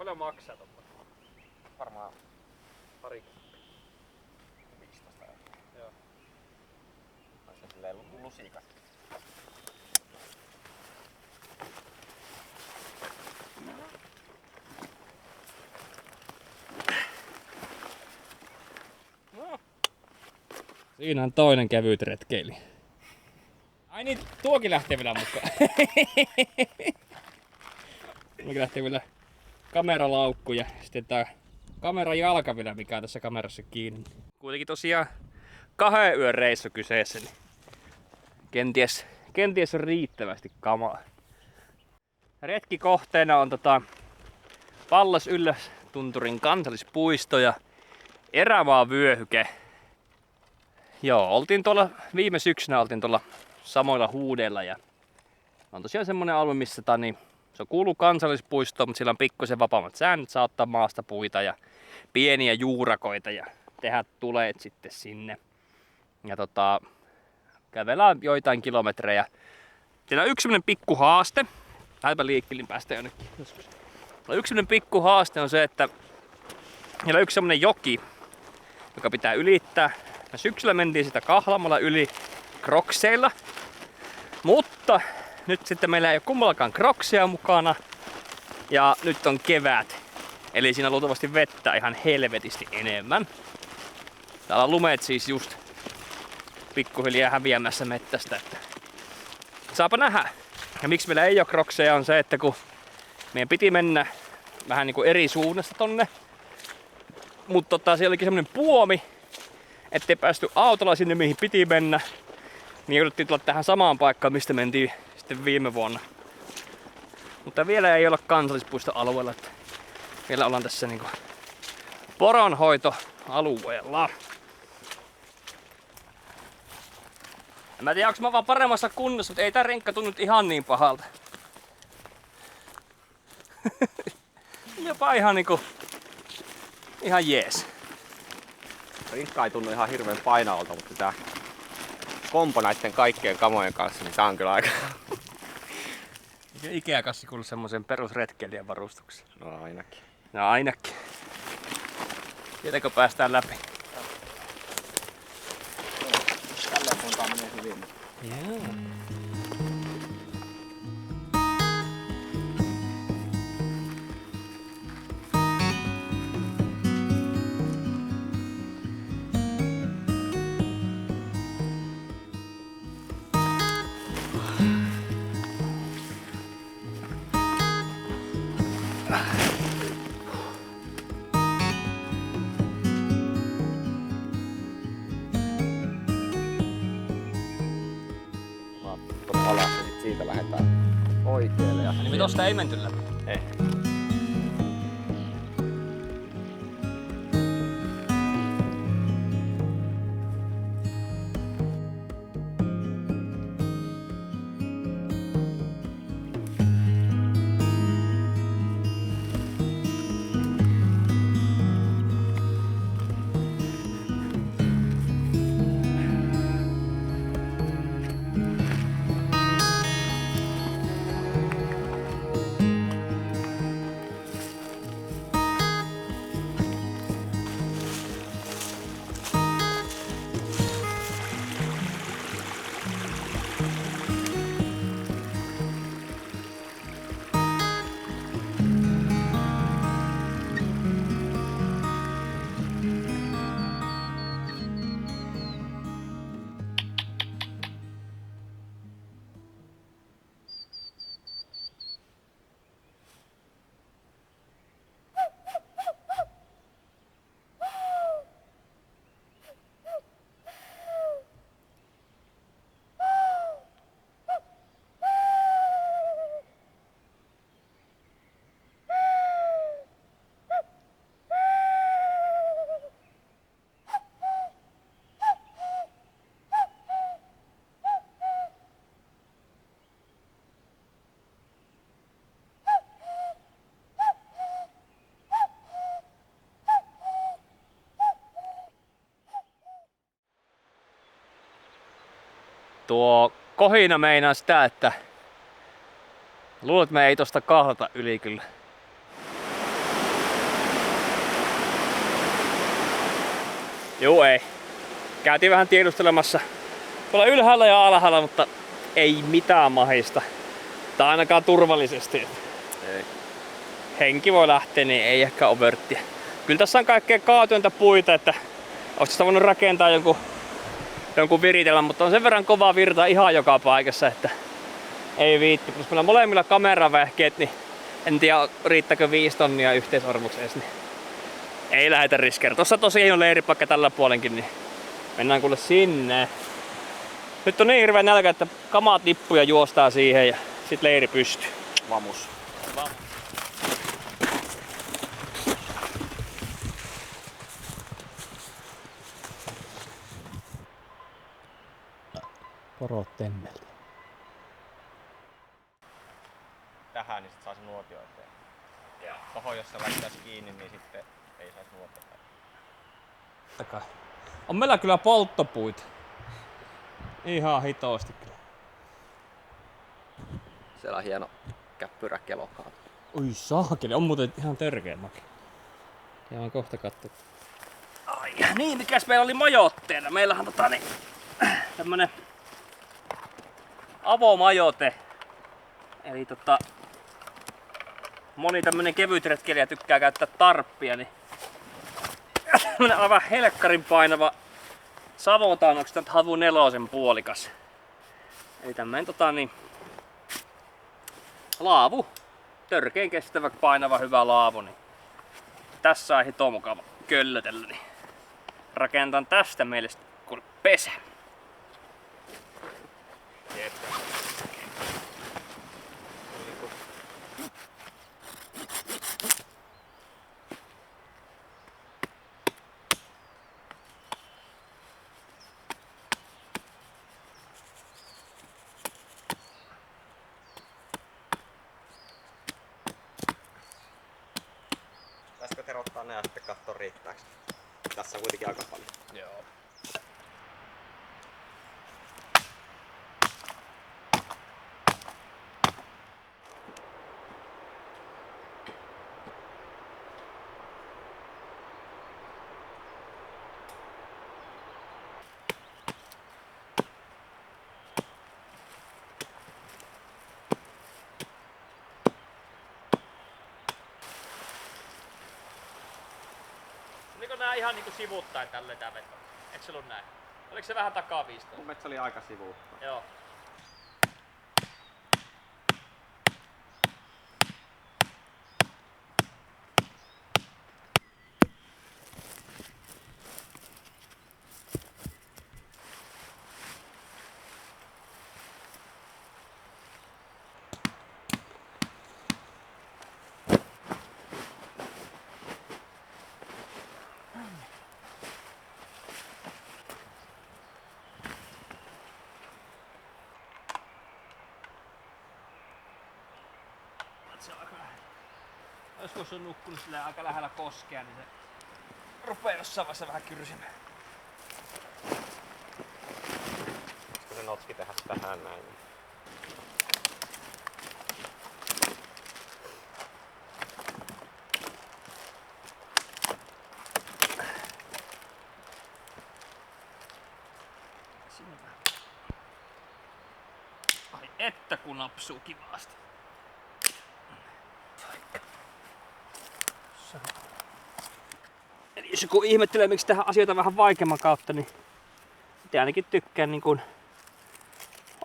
Paljon maksaa tommoinen? Varmaan Pari. 15 €. Joo. On se silleen lusikas. Siinä on toinen kevyt retkeili. Ai niin, tuokin lähtee vielä mukaan. Tuokin lähtee vielä kameralaukku ja sitten tää kameran jalka vielä, mikä on tässä kamerassa kiinni. Kuitenkin tosiaan 2 yön reissu kyseessä, niin kenties on riittävästi kamaa. Retkikohteena on Pallas-Yllästunturin kansallispuisto ja erämaavyöhyke. Joo, oltiin tuolla viime syksynä tuolla samoilla huudeilla ja on tosiaan semmonen alue, missä se kuuluu kansallispuistoon, mutta sillä on pikkusen vapaammat säännöt, saa ottaa maasta puita ja pieniä juurakoita ja tehdä tuleet sitten sinne. Ja kävelään joitain kilometrejä. Siinä on yksi semmonen pikku haaste. Lähdetään liikkelin päästä jonnekin joskus. Yksi semmonen pikku haaste on se, että siellä on yksi semmonen joki, joka pitää ylittää. Me syksyllä mentiin sitä kahlamalla yli krokseilla, mutta nyt sitten meillä ei ole kummallakaan kroksia mukana ja nyt on kevät, eli siinä on luultavasti vettä ihan helvetisti enemmän. Täällä on lumet siis just pikkuhiljaa häviämässä mettästä, että saapa nähdä. Ja miksi meillä ei ole krokseja on se, että kun meidän piti mennä vähän niinku eri suunnasta tonne, mutta siellä olikin semmonen puomi, ettei päästy autolla sinne mihin piti mennä, niin jouduttiin tulla tähän samaan paikkaan, mistä mentiin sitten viime vuonna. Mutta vielä ei olla kansallispuistoalueella, että vielä ollaan tässä niinku poronhoitoalueella. En mä tiedä, onko mä vaan paremmassa kunnossa, mutta ei tää renkka tunnu ihan niin pahalta. Jopa ihan niinku ihan jees. Rinkka ei tunnu ihan hirveän painavalta, mutta tää kompo näitten kaikkien kamojen kanssa, niin tää on kyllä aika... Eikö Ikea-kassi kuulu semmoisen perusretkeilijän varustukseen? No ainakin. No ainakin. Tietääkö päästään läpi? Tälleen suuntaan menee hyvin. Joo. Alas ja sit siitä lähdetään oikealle. Ja Niin me tosta ei menty läpi. Ei. Tuo kohina meinaa sitä, että luulen, että me ei tosta kahlata yli kyllä. Juu, ei. Käytiin vähän tiedustelemassa tuolla ylhäällä ja alhaalla, mutta ei mitään mahista. Tai ainakaan turvallisesti. Ei. Henki voi lähteä, niin ei ehkä ole vörttiä. Kyllä tässä on kaikkea kaatuinta puita, että olisit sitä voinut rakentaa jonkun viritelmän, mutta on sen verran kova virta ihan joka paikassa, että ei viitti. Plus meillä molemmilla kameravehkeet, niin en tiedä riittääkö 5 tonnia yhteisarvoksi edes, niin ei lähetä riskeä. Tossa tosiaan on leiripaikka tällä puolenkin, niin mennään kuule sinne. Nyt on niin hirveä nälkä, että kamaa tippuu ja juostaa siihen ja sit leiri pystyy. Vamus. Porot temmeltä. Tähän niin sit saisi nuotio eteen. Ja tohon jos se laittaisi kiinni, niin sitten ei saisi nuotio. Takai. On meillä kyllä polttopuita. Ihan hitosti kyllä. Siellä on hieno käppyrä kelokaan. Oi saakeli, on muuten ihan törkeä maki. Ja on kohta katsoa. Ai niin, mikäs meillä oli majoitteena? Meillähän tämmönen avomajoite. Eli moni tämmönen kevytretkeilijä tykkää käyttää tarppia, niin tämmönen aivan helkkarin painava Savotaan, onks tää Havu 4 puolikas. Eli tämmönen laavu. Törkeen kestävä, painava, hyvä laavu. Niin tässä on hito mukava köllötellä. Niin rakentan tästä meille kuule pesä. Jep. Pitäisikö terottaa ne ja sitten katsoa riittääks? Tässä on kuitenkin aika paljon. Joo. Oliko nää ihan niinku sivuttain tälleen tää veto? Eikö se ollut näin? Oliko se vähän takaviistoa? Mun mielestä se oli aika sivuutta. Joo. Se on aika lähellä. Joskus on nukkunut sillä aika lähellä koskea, niin se rupeaa jossain vaiheessa vähän kyrsimään. Pitäisikö se notski tehdä tähän näin? Sinne vähän. Ai että kun napsuu kivasti. Eli jos joku ihmettelee miksi tähän asioita vähän vaikeamman kautta, niin itse ainakin tykkään niin kuin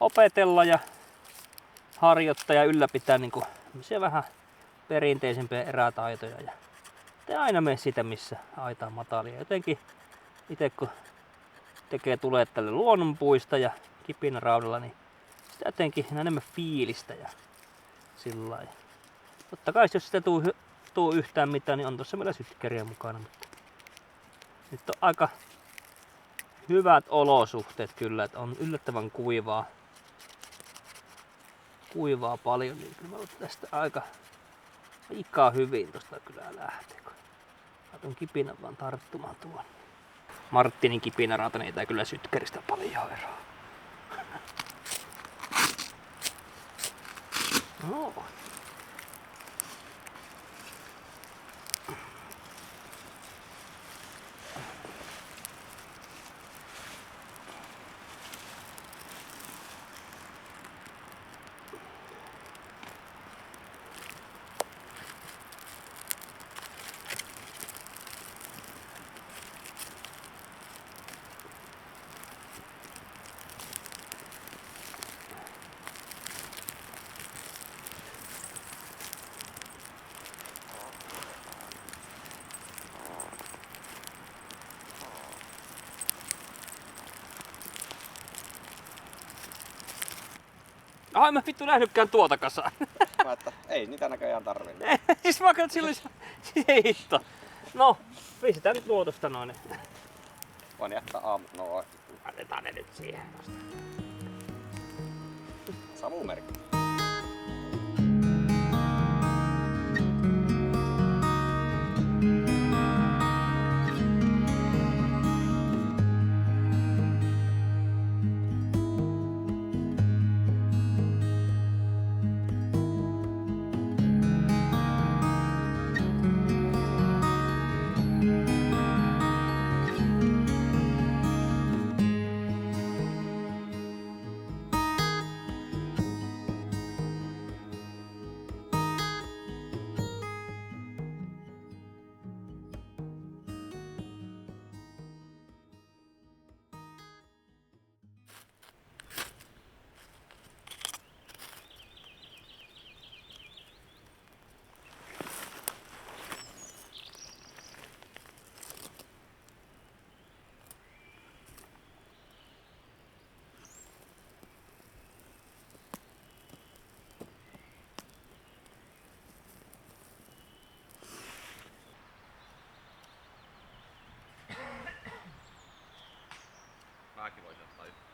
opetella ja harjoittaa ja ylläpitää niin kuin vähän perinteisempiä erätaitoja. Ja te aina mene sitä missä aita on matalia. Jotenkin itse kun tulee tälle luonnonpuista ja kipinäraudalla, niin sitä jotenkin enemmän fiilistä ja sillä lailla. Totta kai jos sitä tuu yhtään mitään, niin on tossa meillä sytkäriä mukana. Mutta nyt on aika hyvät olosuhteet kyllä, että on yllättävän kuivaa paljon, niin kyllä mä tästä aika hyvin tosta kyllä lähtee. Laitan kipinän vaan tarttumaan tuon. Marttinin kipinärauta, niin ei tää kyllä sytkäristä paljon eroa. No. Ai mä vittu nähnytkään tuota kasaa. Mä että ei niitä näköjään tarvitse. Siis mä katsoin silloin, ei hitto. No, pistetään nyt luotosta noin. Voin jättää aamut noin. Annetaan ne nyt siihen vasta. Savumerkki. Mäkin voisin ottaa yhtä.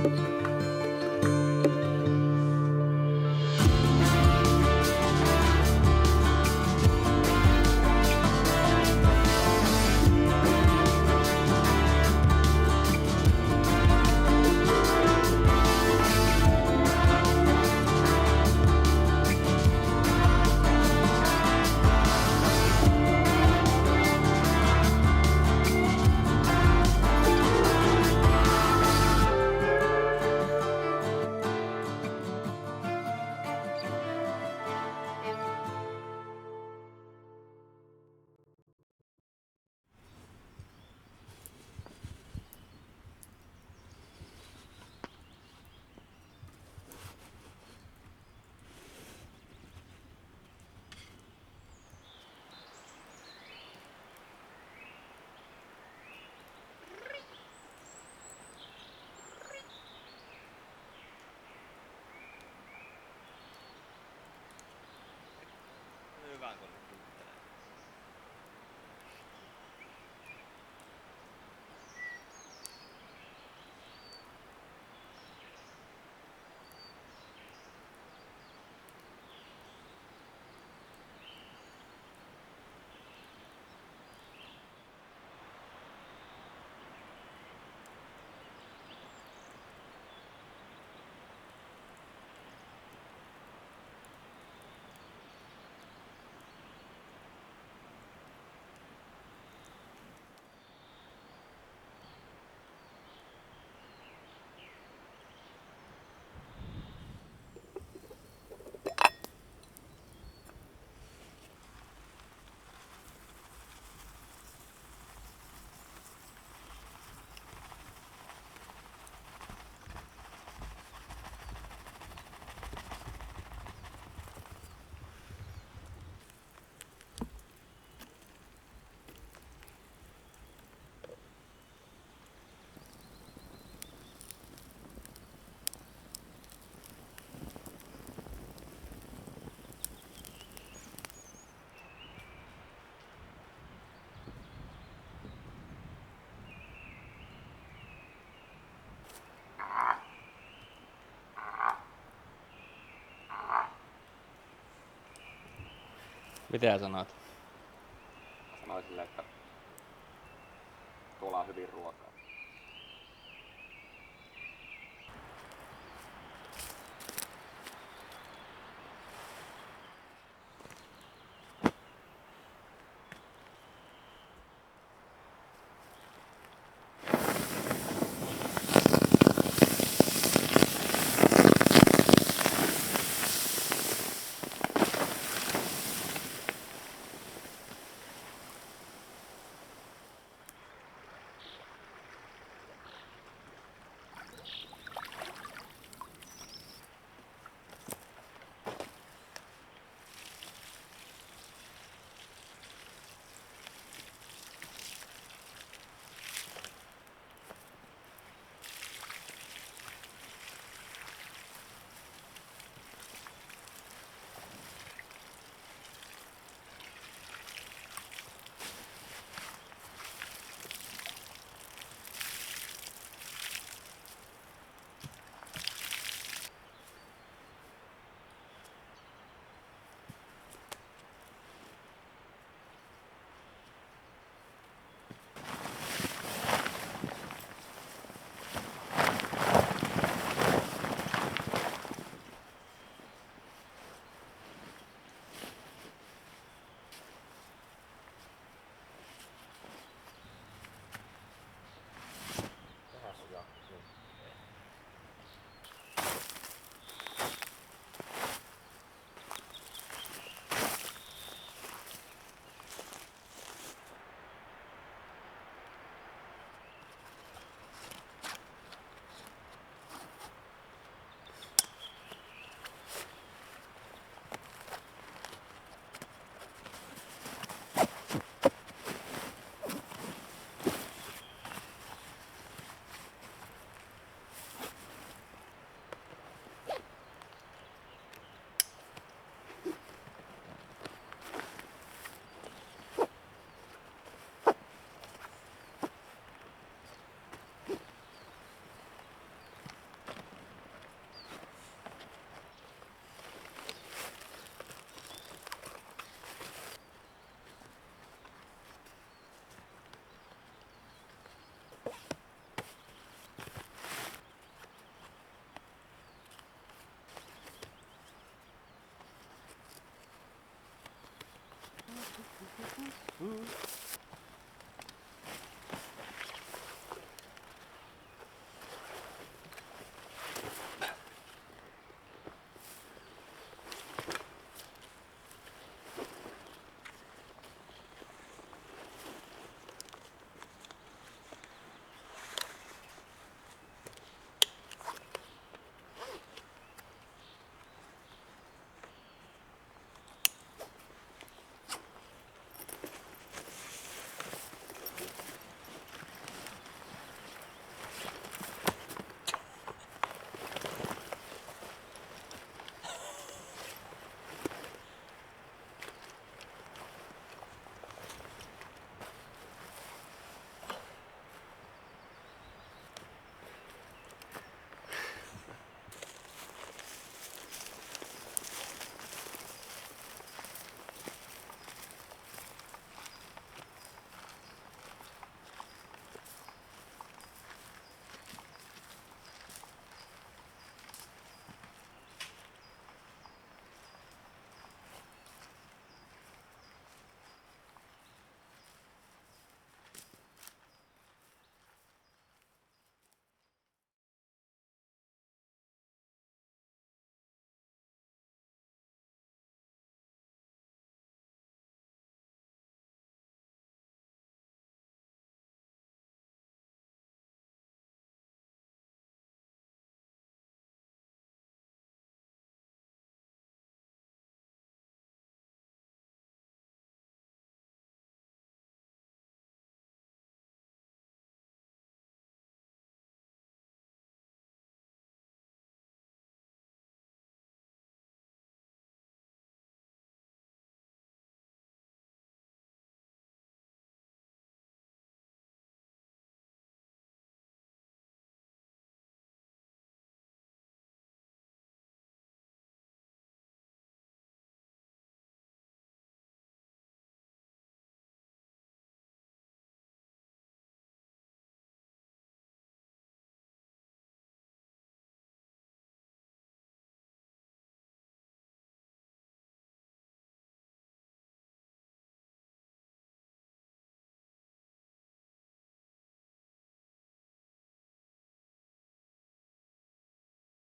Hyvä kun ne kynttelee. Mitä sanot? Sanoisin silleen, että tuolla on hyvin ruokaa. Mm.